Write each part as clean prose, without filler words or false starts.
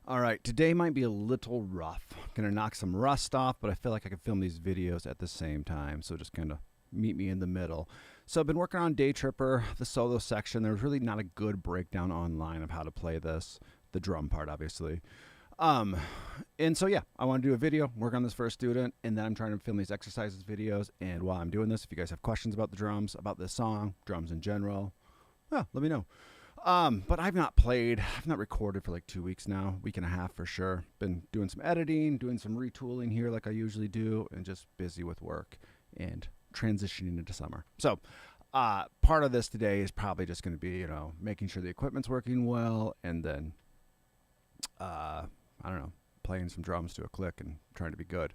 All right, today might be a little rough. I'm going to knock some rust off, but I feel like I can film these videos at the same time, so just kind of meet me in the middle. So I've been working on Day Tripper, the solo section. There's really not a good breakdown online of how to play this, the drum part, obviously. And so, yeah, I want to do a video, work on this for a student, and then I'm trying to film these exercises videos. And while I'm doing this, if you guys have questions about the drums, about this song, drums in general, well, let me know. But I've not recorded for like 2 weeks now, week and a half for sure. Been doing some editing, doing some retooling here like I usually do, and just busy with work and transitioning into summer. So, part of this today is probably just going to be, making sure the equipment's working well, and then, I don't know, playing some drums to a click and trying to be good.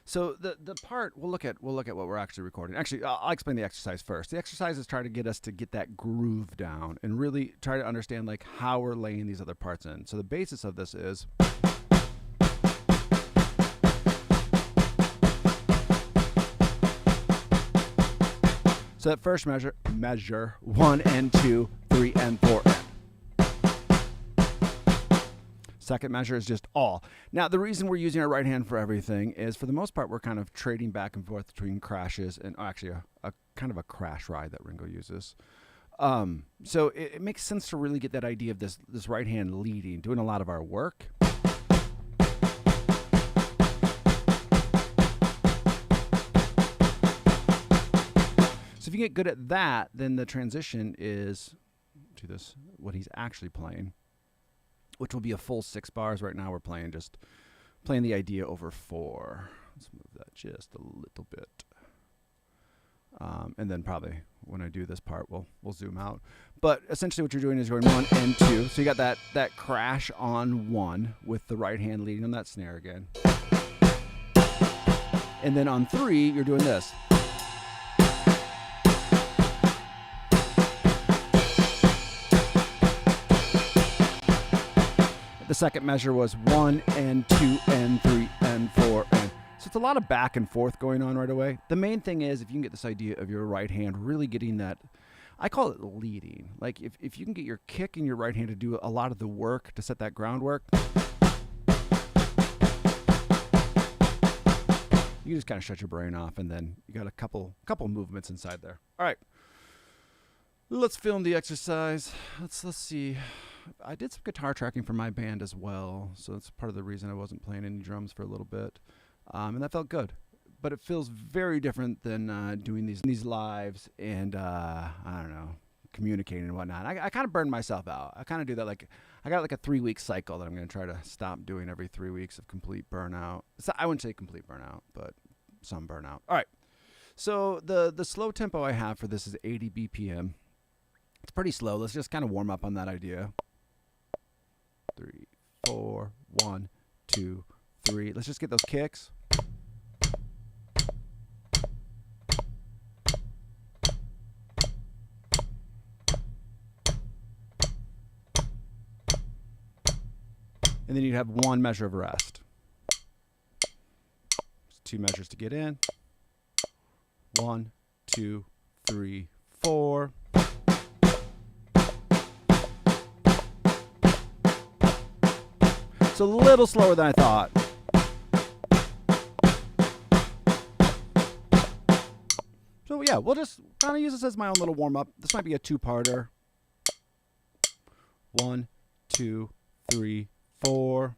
So the part we'll look at what we're actually recording. Actually, I'll explain the exercise first. The exercise is trying to get us to get that groove down and really try to understand like how we're laying these other parts in. So the basis of this is so that first measure 1 and 2, 3 and 4 and. Second measure is just all. Now, the reason we're using our right hand for everything is, for the most part, we're kind of trading back and forth between crashes and actually a kind of a crash ride that Ringo uses. So it makes sense to really get that idea of this right hand leading, doing a lot of our work. So if you get good at that, then the transition is to this, what he's actually playing, which will be a full 6 bars. Right now we're playing the idea over 4. Let's move that just a little bit. And then probably when I do this part, we'll zoom out. But essentially what you're doing is going 1 and 2. So you got that crash on 1 with the right hand leading on that snare again. And then on 3, you're doing this. The second measure was 1 and 2 and 3 and 4 and so it's a lot of back and forth going on right away. The main thing is if you can get this idea of your right hand really getting that, I call it leading. Like if you can get your kick in your right hand to do a lot of the work to set that groundwork, you just kind of shut your brain off, and then you got a couple movements inside there. All right, let's film the exercise. Let's see. I did some guitar tracking for my band as well, so that's part of the reason I wasn't playing any drums for a little bit, and that felt good. But it feels very different than doing these lives and I don't know, communicating and whatnot. I kind of burned myself out. I kind of do that, like I got like a 3-week cycle that I'm going to try to stop doing every 3 weeks of complete burnout. So I wouldn't say complete burnout, but some burnout. All right. So the slow tempo I have for this is 80 BPM. It's pretty slow. Let's just kind of warm up on that idea. 3, 4, 1, 2, 3. Let's just get those kicks. And then you'd have 1 measure of rest. 2 measures to get in. 1, 2, 3, 4. It's a little slower than I thought. So yeah, we'll just kind of use this as my own little warm-up. This might be a 2-parter. 1, 2, 3, 4.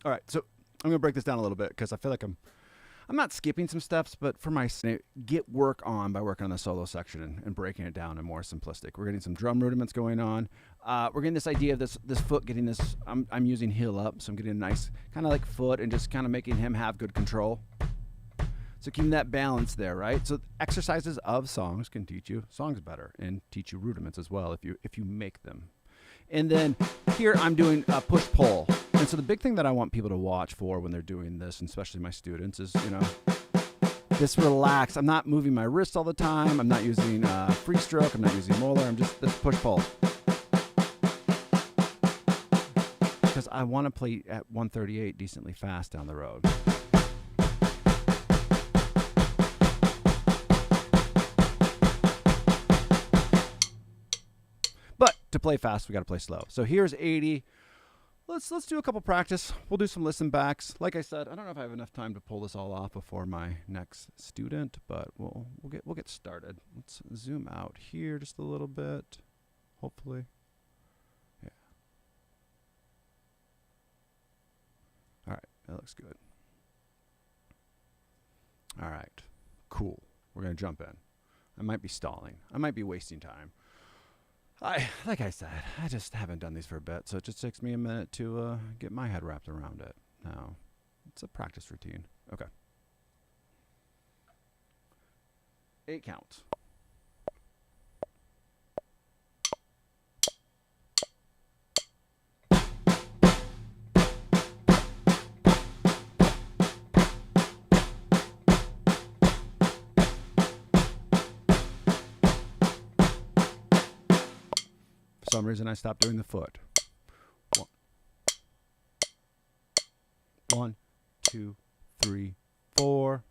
All right, so I'm gonna break this down a little bit because I feel like I'm not skipping some steps, but for my get work on by working on the solo section and breaking it down and more simplistic. We're getting some drum rudiments going on. We're getting this idea of this foot getting this. I'm using heel up, so I'm getting a nice kind of like foot and just kind of making him have good control. So keeping that balance there, right? So exercises of songs can teach you songs better and teach you rudiments as well if you make them. And then here I'm doing a push-pull. And And so the big thing that I want people to watch for when they're doing this, and especially my students, is, this relax. I'm not moving my wrists all the time. I'm not using free stroke. I'm not using roller. I'm just this push-pull. Because I want to play at 138 decently fast down the road. But to play fast, we got to play slow. So here's 80. Let's do a couple practice. We'll do some listen backs. Like I said, I don't know if I have enough time to pull this all off before my next student, but we'll get started. Let's zoom out here just a little bit. Hopefully. Yeah. All right, that looks good. All right. Cool. We're going to jump in. I might be stalling. I might be wasting time. Like I said, I just haven't done these for a bit, so it just takes me a minute to get my head wrapped around it. Now, it's a practice routine. Okay. 8 counts. For some reason, I stopped doing the foot. 1, 2, 3, 4.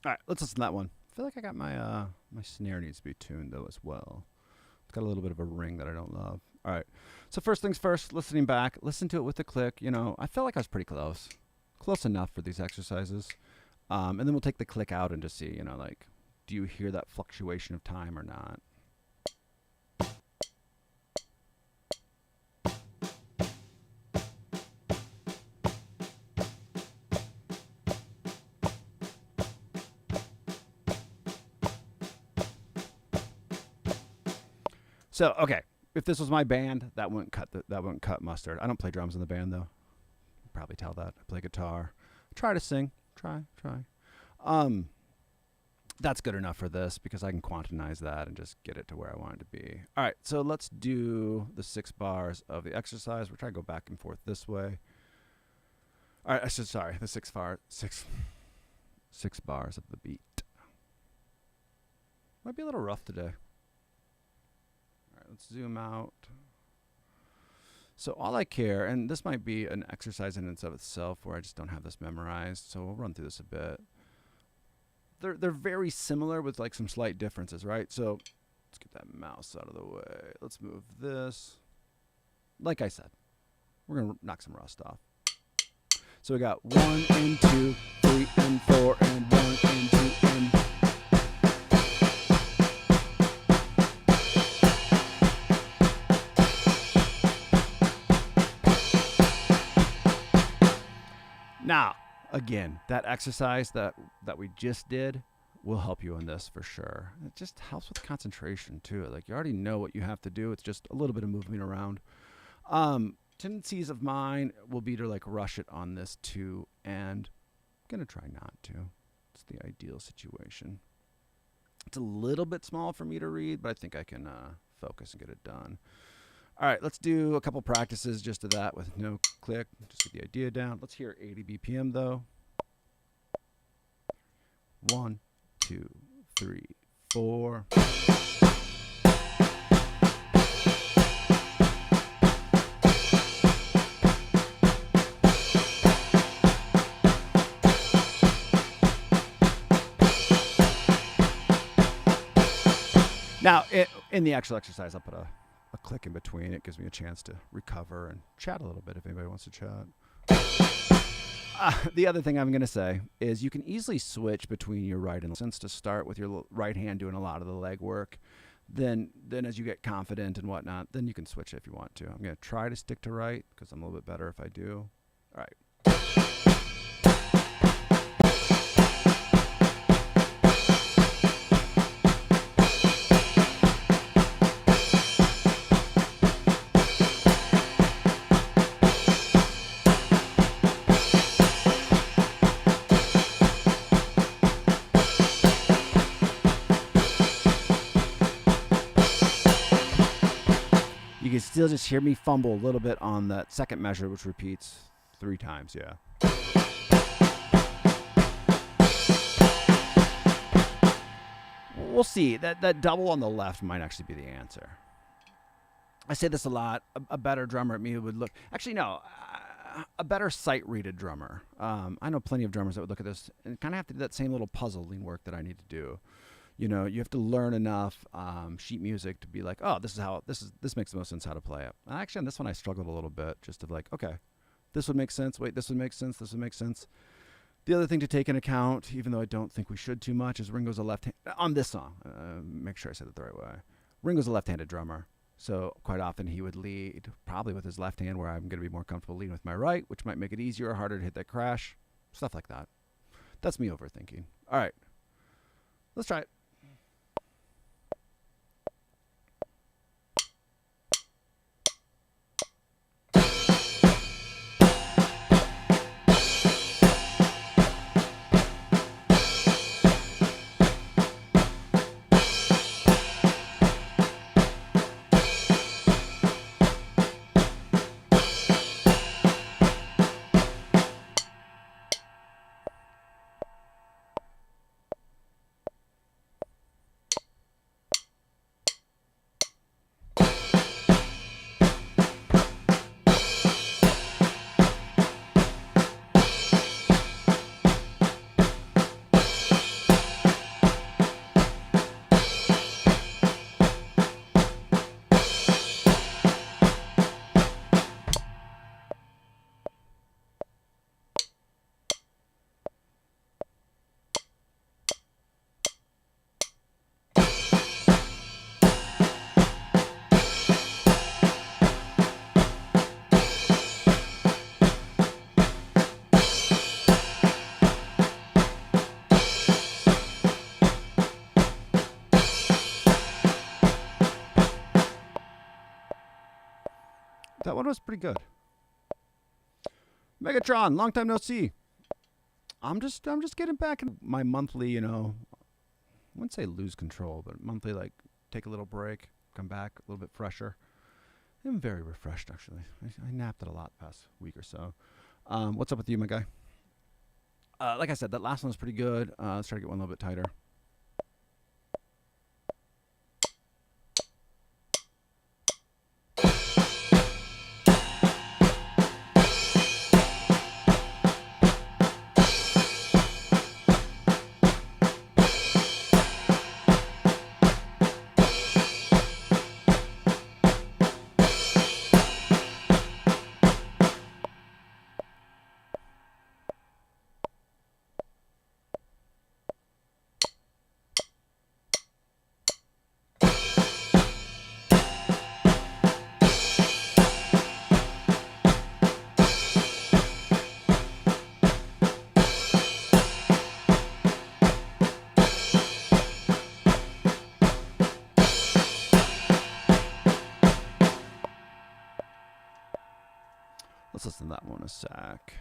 All right, let's listen to that one. I feel like I got my my snare needs to be tuned though as well. It's got a little bit of a ring that I don't love. All right, so first things first, listening back, listen to it with the click. I felt like I was pretty close enough for these exercises. And then we'll take the click out and just see, like, do you hear that fluctuation of time or not? So, okay, if this was my band, that wouldn't cut mustard. I don't play drums in the band, though. You can probably tell that. I play guitar. I try to sing. Try. That's good enough for this because I can quantize that and just get it to where I want it to be. All right, so let's do the 6 bars of the exercise. We're trying to go back and forth this way. All right, the 6 bars of the beat. Might be a little rough today. Let's zoom out. So all I care, and this might be an exercise in and of itself where I just don't have this memorized, so we'll run through this a bit. They're very similar with like some slight differences, right? So let's get that mouse out of the way. Let's move this. Like I said, we're going to knock some rust off. So we got 1 and 2, 3 and 4, and 1 and 2 and... Now, again, that exercise that we just did will help you in this for sure. It just helps with concentration too. Like you already know what you have to do. It's just a little bit of moving around. Tendencies of mine will be to like rush it on this too, and I'm gonna try not to. It's the ideal situation. It's a little bit small for me to read, but I think I can focus and get it done. All right, let's do a couple practices just to that with no click, just get the idea down. Let's hear 80 BPM though. 1, 2, 3, 4. Now, in the actual exercise, I'll put a click in between. It gives me a chance to recover and chat a little bit if anybody wants to chat. The other thing I'm going to say is you can easily switch between your right and left. Since to start with your right hand doing a lot of the leg work, then as you get confident and whatnot, then you can switch if you want to. I'm going to try to stick to right because I'm a little bit better if I do. All right. You can still just hear me fumble a little bit on that second measure, which repeats 3 times, yeah. We'll see. That double on the left might actually be the answer. I say this a lot. A better drummer at me would look... Actually, no. A better sight-readed drummer. I know plenty of drummers that would look at this and kind of have to do that same little puzzling work that I need to do. You know, you have to learn enough sheet music to be like, oh, this makes the most sense how to play it. Actually, on this one, I struggled a little bit, just to like, okay, this would make sense. Wait, this would make sense. This would make sense. The other thing to take into account, even though I don't think we should too much, is Ringo's a left-hand on this song. Make sure I said it the right way. Ringo's a left-handed drummer, so quite often he would lead probably with his left hand, where I'm going to be more comfortable leading with my right, which might make it easier or harder to hit that crash, stuff like that. That's me overthinking. All right, let's try it. That one was pretty good. Megatron, long time no see. I'm just getting back in my monthly, I wouldn't say lose control, but monthly, like, take a little break, come back a little bit fresher. I'm very refreshed, actually. I napped it a lot the past week or so. What's up with you, my guy? Like I said, that last one was pretty good. Let's try to get one a little bit tighter. Let's listen to that one a sec.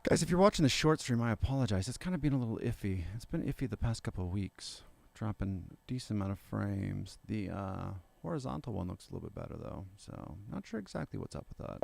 Guys, if you're watching the short stream, I apologize. It's kind of been a little iffy. It's been iffy the past couple of weeks. Dropping a decent amount of frames. The horizontal one looks a little bit better, though. So, not sure exactly what's up with that.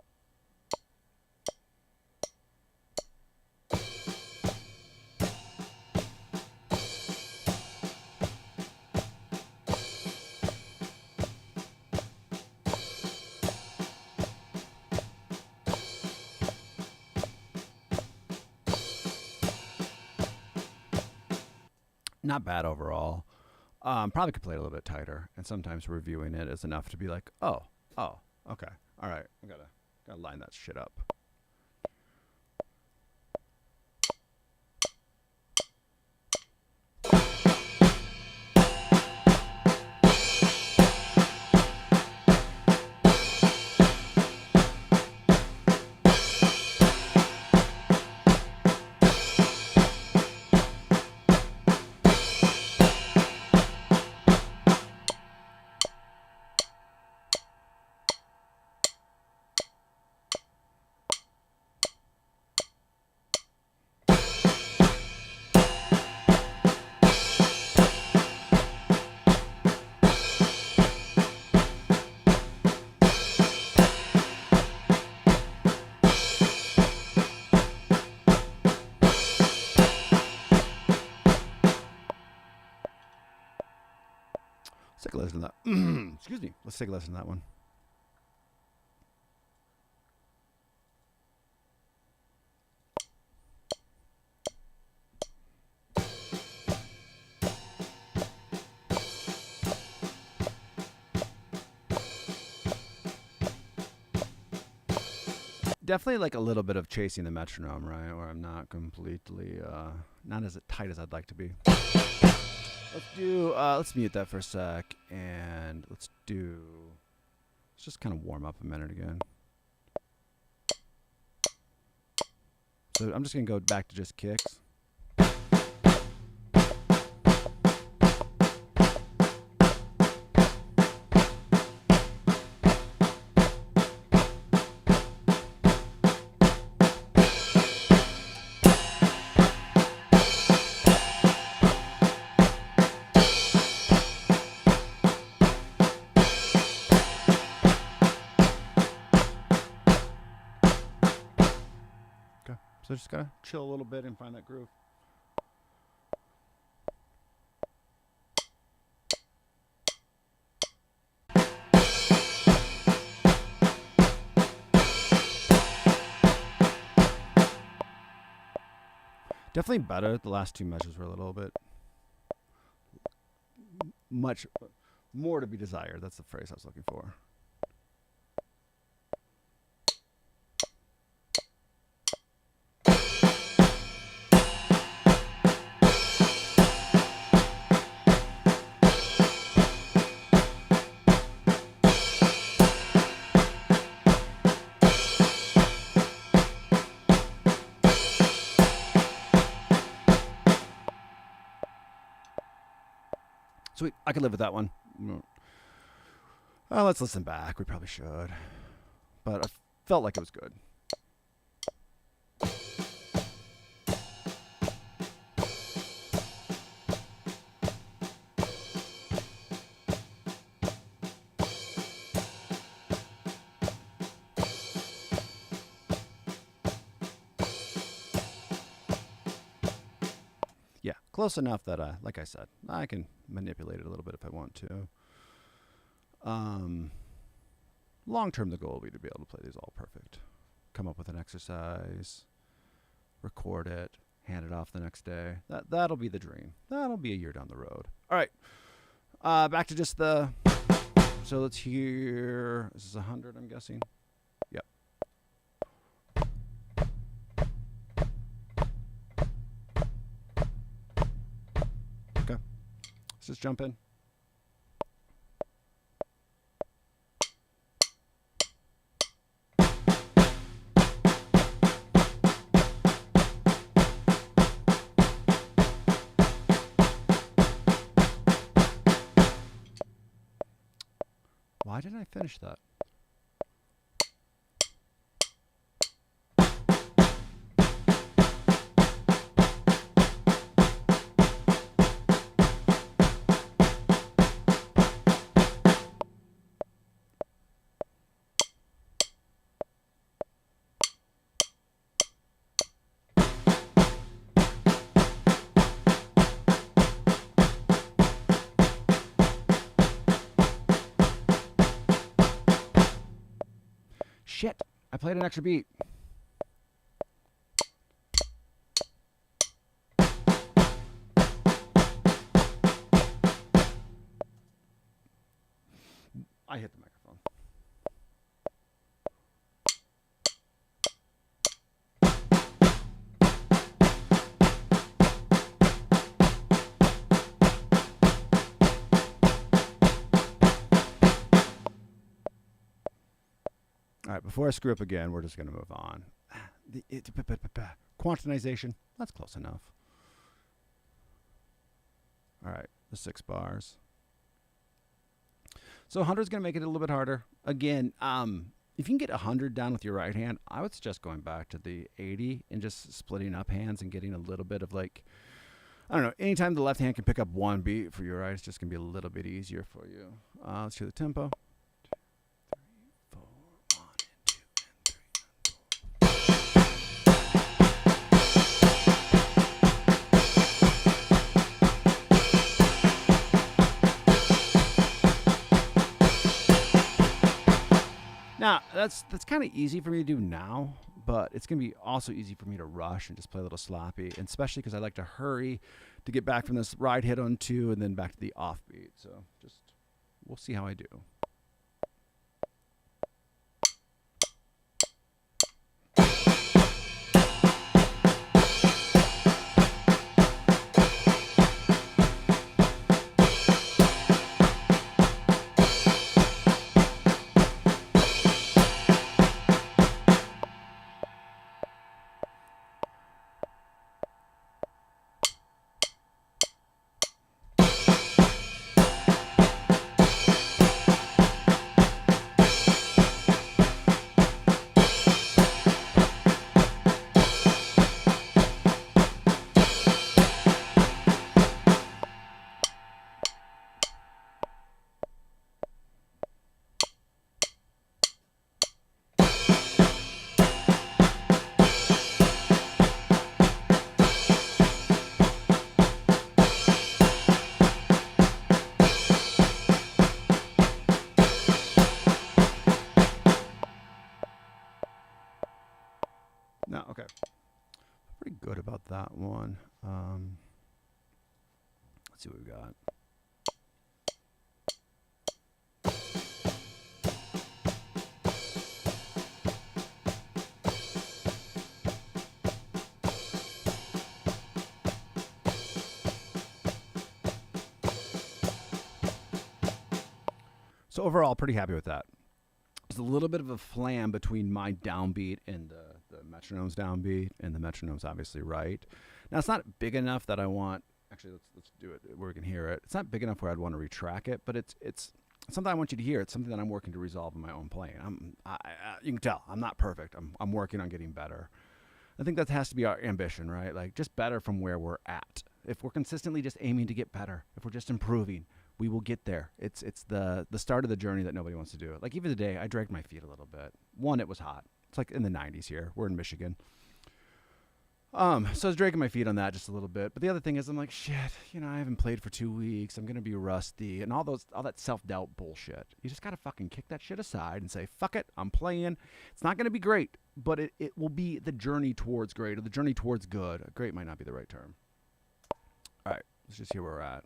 Not bad overall. Probably could play it a little bit tighter, and sometimes reviewing it is enough to be like, oh, okay, all right, I gotta line that shit up. Let's take a listen to that. Excuse me. Let's take a listen to that one. Definitely like a little bit of chasing the metronome, right? Where I'm not completely, not as tight as I'd like to be. Let's mute that for a sec, and let's just kind of warm up a minute again. So I'm just going to go back to just kicks. So just gotta chill a little bit and find that groove. Definitely better. The last two measures were a little bit much more to be desired. That's the phrase I was looking for. Sweet. I could live with that one. Let's listen back. We probably should. But I felt like it was good. Yeah, close enough that, like I said, I can manipulate it a little bit if I want to. Long term, the goal will be to be able to play these all perfect. Come up with an exercise, record it, hand it off the next day. That'll be the dream. That'll be a year down the road. All right, back to just the. So let's hear. This is 100, I'm guessing. Yep. Okay. Let's just jump in. Why didn't I finish that? Shit, I played an extra beat. I hit the microphone. All right, before I screw up again, we're just going to move on. Quantization, that's close enough. All right, the 6 bars. So 100 is going to make it a little bit harder. Again, if you can get 100 down with your right hand, I would suggest going back to the 80 and just splitting up hands and getting a little bit of like, I don't know, anytime the left hand can pick up one beat for your right, it's just going to be a little bit easier for you. Let's hear the tempo. Now, that's kind of easy for me to do now, but it's going to be also easy for me to rush and just play a little sloppy, and especially because I like to hurry to get back from this ride hit on 2 and then back to the offbeat. So just, we'll see how I do. No, okay. Pretty good about that one. Let's see what we got. So overall, pretty happy with that. There's a little bit of a flam between my downbeat and the metronome's downbeat, and the metronome's obviously right. Now, it's not big enough that I want, actually, let's do it where we can hear it. It's not big enough where I'd want to retrack it, but it's something I want you to hear. It's something that I'm working to resolve in my own playing. You can tell, I'm not perfect. I'm working on getting better. I think that has to be our ambition, right? Like, just better from where we're at. If we're consistently just aiming to get better, if we're just improving, we will get there. It's the start of the journey that nobody wants to do. Like, even today, I dragged my feet a little bit. One, it was hot. It's like in the 90s here. We're in Michigan. So I was dragging my feet on that just a little bit. But the other thing is, I'm like, shit, I haven't played for 2 weeks. I'm going to be rusty. And all that self-doubt bullshit. You just got to fucking kick that shit aside and say, fuck it, I'm playing. It's not going to be great, but it will be the journey towards great, or the journey towards good. Great might not be the right term. All right, let's just hear where we're at.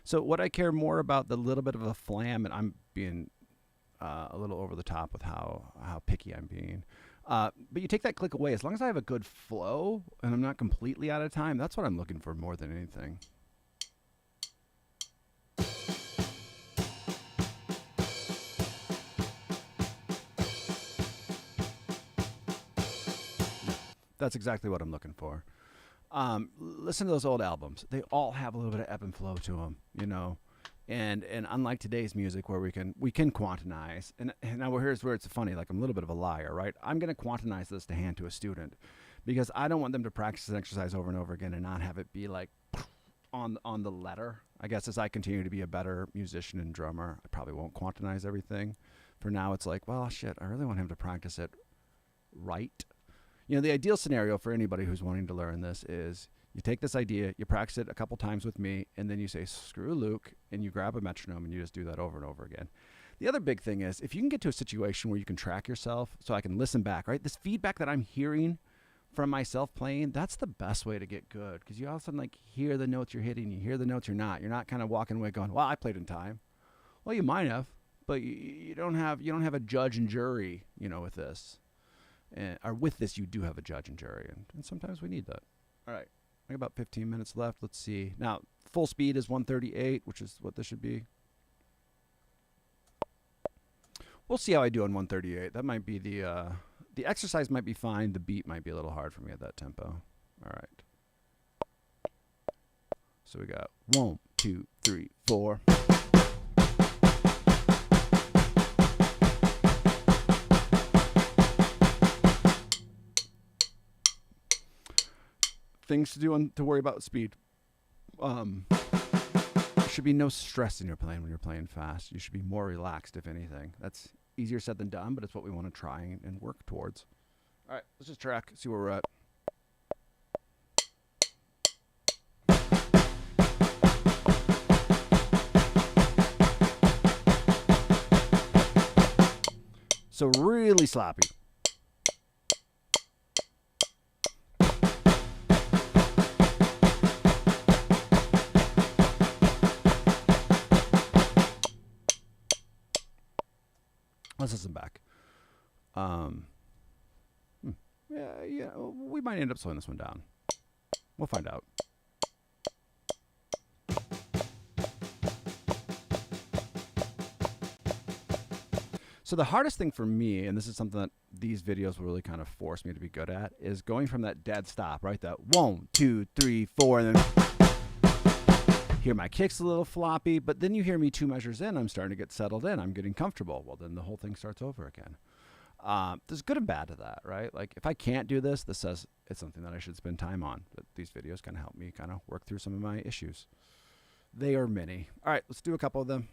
So what I care more about, the little bit of a flam, and I'm being a little over the top with how picky I'm being. But you take that click away. As long as I have a good flow and I'm not completely out of time, that's what I'm looking for more than anything. That's exactly what I'm looking for. Listen to those old albums. They all have a little bit of ebb and flow to them, And unlike today's music, where we can quantize, and now here's where it's funny. Like, I'm a little bit of a liar, right? I'm going to quantize this to hand to a student, because I don't want them to practice an exercise over and over again and not have it be like on the letter. I guess as I continue to be a better musician and drummer, I probably won't quantize everything. For now, it's like, well, shit, I really want him to practice it right. The ideal scenario for anybody who's wanting to learn this is you take this idea, you practice it a couple times with me, and then you say, screw Luke, and you grab a metronome and you just do that over and over again. The other big thing is, if you can get to a situation where you can track yourself, so I can listen back, right? This feedback that I'm hearing from myself playing, that's the best way to get good, because you all of a sudden like hear the notes you're hitting, you hear the notes you're not. You're not kind of walking away going, "Well, I played in time." Well, you might have, but you don't have a judge and jury, with this, or with this you do have a judge and jury, and sometimes we need that. All right, I got about 15 minutes left. Let's see. Now, full speed is 138, which is what this should be. We'll see how I do on 138. That might be the exercise might be fine. The beat might be a little hard for me at that tempo. All right. So we got 1, 2, 3, 4. Things to do to worry about speed. There should be no stress in your playing when you're playing fast. You should be more relaxed, if anything. That's easier said than done, but it's what we want to try and work towards. All right, let's just track, see where we're at. So really sloppy. Let's listen back. Yeah, we might end up slowing this one down. We'll find out. So the hardest thing for me, and this is something that these videos will really kind of force me to be good at, is going from that dead stop, right? That 1, 2, 3, 4, and then hear my kicks a little floppy, but then you hear me 2 measures in, I'm starting to get settled in, I'm getting comfortable. Well, then the whole thing starts over again. There's good and bad to that, right? Like if I can't do this, this says it's something that I should spend time on. But these videos kind of help me kind of work through some of my issues. They are many. All right, let's do a couple of them.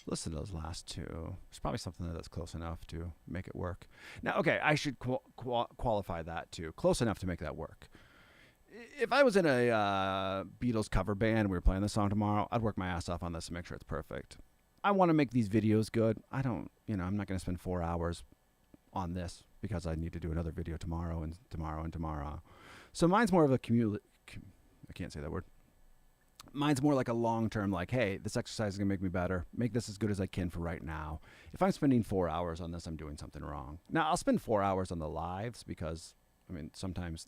Listen to those last two. There's probably something that's close enough to make it work. Now, okay, I should qualify that too. Close enough to make that work. If I was in a Beatles cover band and we were playing this song tomorrow, I'd work my ass off on this to make sure it's perfect. I want to make these videos good. I'm not going to spend 4 hours on this because I need to do another video tomorrow and tomorrow and tomorrow. So mine's more of a I can't say that word. Mine's more like a long-term, like, hey, this exercise is going to make me better. Make this as good as I can for right now. If I'm spending 4 hours on this, I'm doing something wrong. Now, I'll spend 4 hours on the lives because, sometimes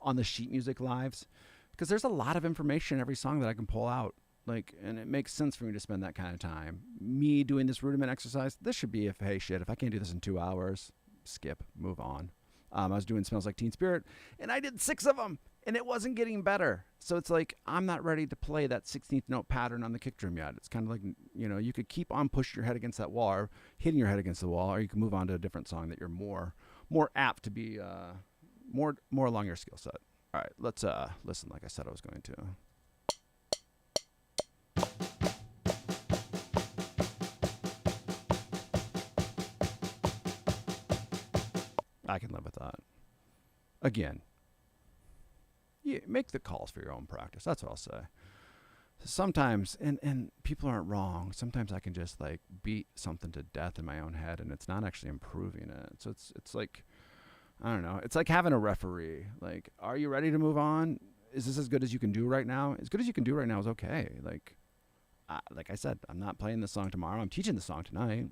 on the sheet music lives, because there's a lot of information in every song that I can pull out. And it makes sense for me to spend that kind of time. Me doing this rudiment exercise, this should be if I can't do this in 2 hours, skip, move on. I was doing Smells Like Teen Spirit, and I did 6 of them. And it wasn't getting better. So it's like, I'm not ready to play that 16th note pattern on the kick drum yet. It's kind of like, you could keep on pushing your head against that wall or hitting your head against the wall, or you can move on to a different song that you're more apt to be more along your skill set. All right, let's listen like I said I was going to. I can live with that. Again, make the calls for your own practice. That's what I'll say. Sometimes, and people aren't wrong, sometimes I can just beat something to death in my own head and it's not actually improving it. So it's like, I don't know. It's like having a referee. Like, are you ready to move on? Is this as good as you can do right now? As good as you can do right now is okay. Like I said, I'm not playing this song tomorrow. I'm teaching the song tonight.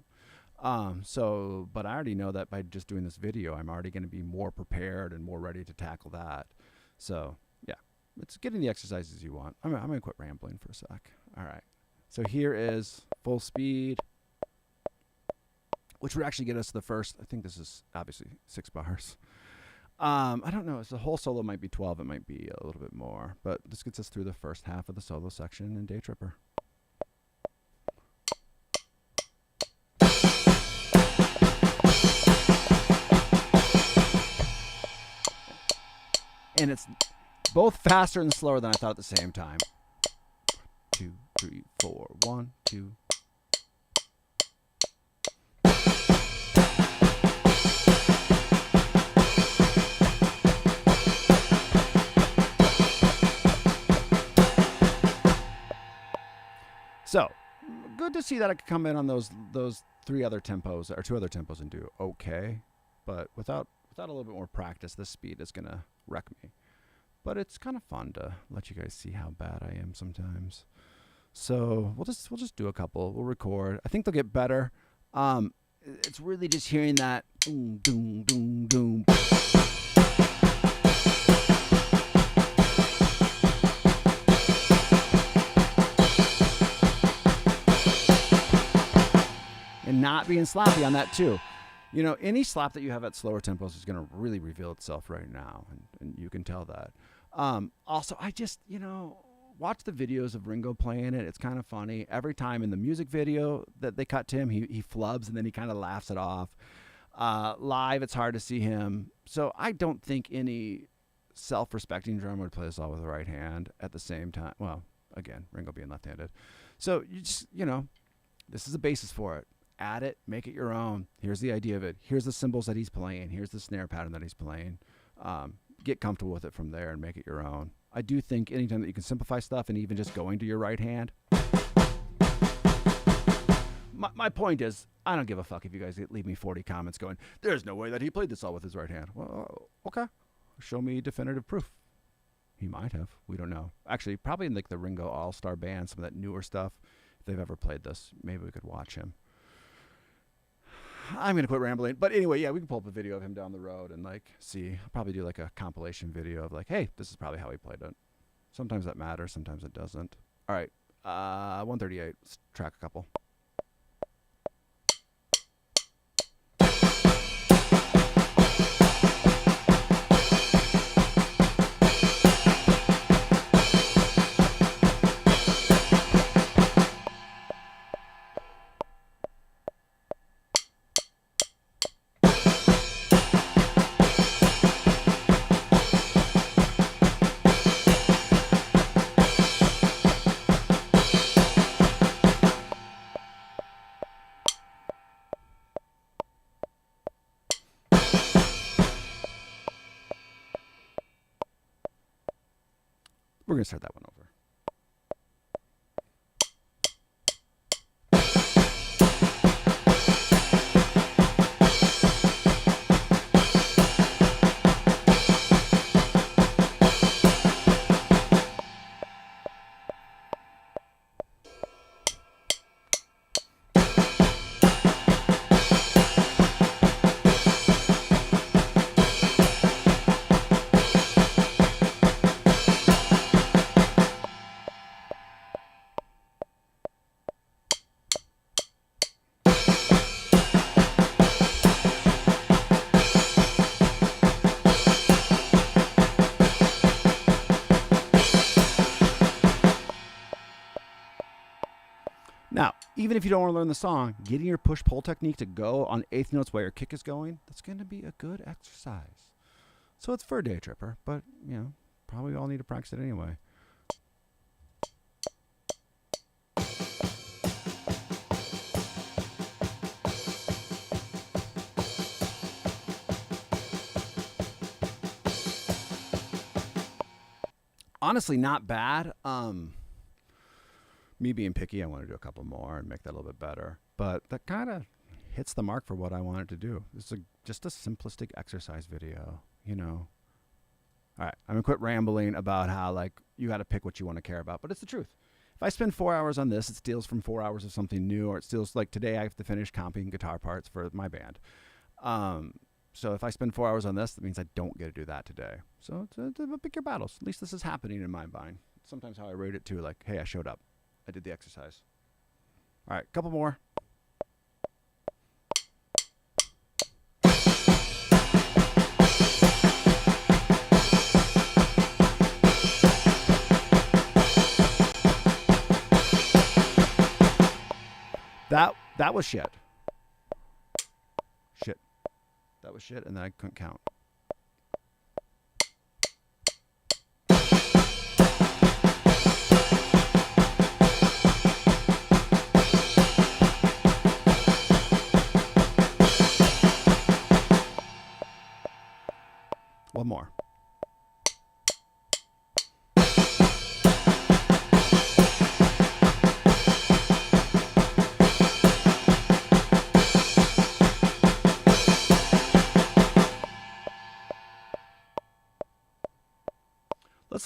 But I already know that by just doing this video, I'm already going to be more prepared and more ready to tackle that. So, yeah, it's getting the exercises you want. I'm going to quit rambling for a sec. All right. So here is full speed, which would actually get us the first, I think this is obviously 6 bars. I don't know. The whole solo might be 12. It might be a little bit more. But this gets us through the first half of the solo section in Day Tripper. And it's both faster and slower than I thought at the same time. 2, 3, 4, 1, 2. So, good to see that I could come in on those 3 other tempos or 2 other tempos and do okay. But without a little bit more practice, this speed is gonna wreck me. But it's kind of fun to let you guys see how bad I am sometimes. So we'll just do a couple. We'll record. I think they'll get better. It's really just hearing that doom doom doom doom. And not being sloppy on that too. You know, any slap that you have at slower tempos is going to really reveal itself right now, and you can tell that. Also, I just, watch the videos of Ringo playing it. It's kind of funny. Every time in the music video that they cut to him, he flubs and then he kind of laughs it off. Live, it's hard to see him. So I don't think any self-respecting drummer would play this all with the right hand at the same time. Well, again, Ringo being left-handed. So you just, this is a basis for it. Add it, make it your own. Here's the idea of it. Here's the cymbals that he's playing. Here's the snare pattern that he's playing. Get comfortable with it from there and make it your own. I do think anytime that you can simplify stuff and even just going to your right hand. My point is, I don't give a fuck if you guys leave me 40 comments going, there's no way that he played this all with his right hand. Well, okay. Show me definitive proof. He might have. We don't know. Actually, probably in like the Ringo All-Star Band, some of that newer stuff, if they've ever played this, maybe we could watch him. I'm going to quit rambling. But anyway, yeah, we can pull up a video of him down the road and see. I'll probably do like a compilation video of hey, this is probably how he played it. Sometimes that matters. Sometimes it doesn't. All right. 138. Let's track a couple. We're going to start that one over. Now, even if you don't want to learn the song, getting your push-pull technique to go on eighth notes while your kick is going, that's going to be a good exercise. So it's for a day tripper, but, probably all need to practice it anyway. Honestly, not bad. Me being picky, I want to do a couple more and make that a little bit better. But that kind of hits the mark for what I wanted to do. This is just a simplistic exercise video, All right, I'm going to quit rambling about how, you got to pick what you want to care about. But it's the truth. If I spend 4 hours on this, it steals from 4 hours of something new, or it steals, today I have to finish comping guitar parts for my band. So if I spend 4 hours on this, that means I don't get to do that today. So pick your battles. At least this is happening in my mind. It's sometimes how I rate it too, hey, I showed up. I did the exercise. All right, couple more. That was shit. Shit. That was shit, and then I couldn't count.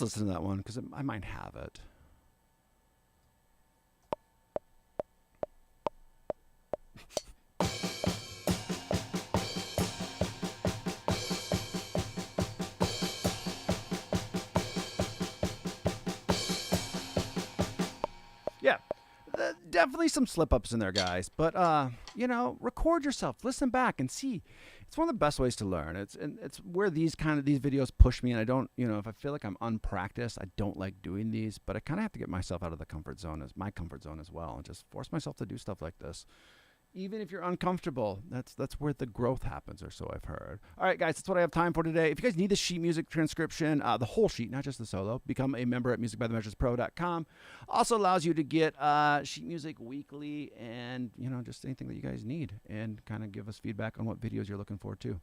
listen to that one because I might have it. Yeah, definitely some slip ups in there, guys. But record yourself, listen back, and see. It's one of the best ways to learn. It's where these videos push me, and I don't, if I feel like I'm unpracticed, I don't like doing these. But I kind of have to get myself out of the comfort zone, as my comfort zone as well, and just force myself to do stuff like this. Even if you're uncomfortable, that's where the growth happens, or so I've heard. All right, guys, that's what I have time for today. If you guys need the sheet music transcription, the whole sheet, not just the solo, become a member at musicbythemeasurespro.com. Also allows you to get sheet music weekly and, just anything that you guys need, and kind of give us feedback on what videos you're looking for, too.